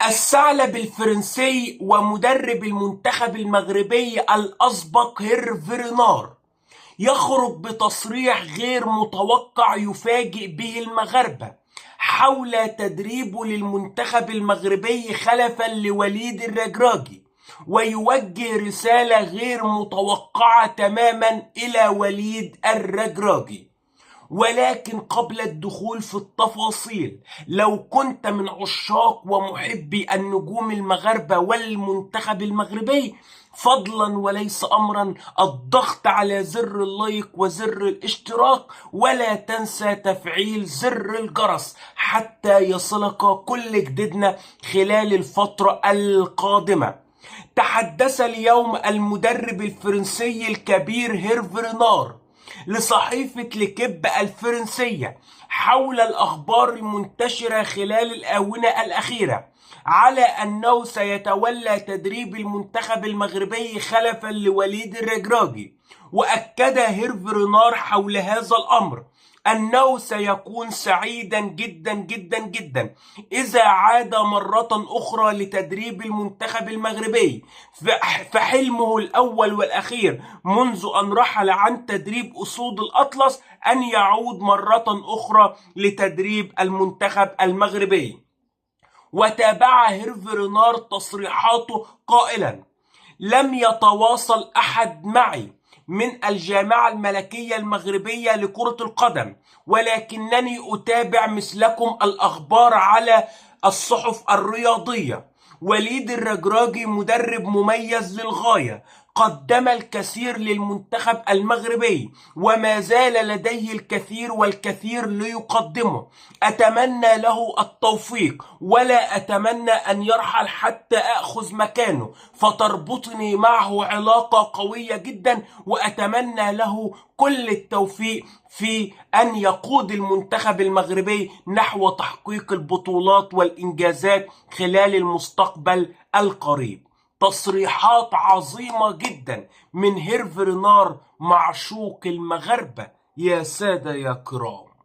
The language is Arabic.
الثعلب الفرنسي ومدرب المنتخب المغربي الأسبق هيرفي رينار يخرج بتصريح غير متوقع يفاجئ به المغاربة حول تدريبه للمنتخب المغربي خلفا لوليد الركراكي، ويوجه رسالة غير متوقعة تماما إلى وليد الركراكي. ولكن قبل الدخول في التفاصيل، لو كنت من عشاق ومحبي النجوم المغاربة والمنتخب المغربي، فضلا وليس أمرا الضغط على زر اللايك وزر الاشتراك، ولا تنسى تفعيل زر الجرس حتى يصلك كل جديدنا خلال الفترة القادمة. تحدث اليوم المدرب الفرنسي الكبير هيرفي رينار لصحيفة ليكيب الفرنسية حول الأخبار المنتشرة خلال الآونة الأخيرة على أنه سيتولى تدريب المنتخب المغربي خلفا لوليد الركراكي. وأكد هيرفي رينار حول هذا الأمر أنه سيكون سعيدا جدا جدا جدا إذا عاد مرة أخرى لتدريب المنتخب المغربي، فحلمه الأول والأخير منذ أن رحل عن تدريب أسود الأطلس أن يعود مرة أخرى لتدريب المنتخب المغربي. وتابع هيرفي رينار تصريحاته قائلا: لم يتواصل أحد معي من الجامعة الملكية المغربية لكرة القدم، ولكنني أتابع مثلكم الأخبار على الصحف الرياضية. وليد الركراكي مدرب مميز للغاية، قدم الكثير للمنتخب المغربي وما زال لديه الكثير والكثير ليقدمه. أتمنى له التوفيق، ولا أتمنى أن يرحل حتى أخذ مكانه، فتربطني معه علاقة قوية جدا، وأتمنى له كل التوفيق في أن يقود المنتخب المغربي نحو تحقيق البطولات والإنجازات خلال المستقبل القريب. تصريحات عظيمة جدا من هيرفي رينار معشوق المغاربة يا سادة يا كرام.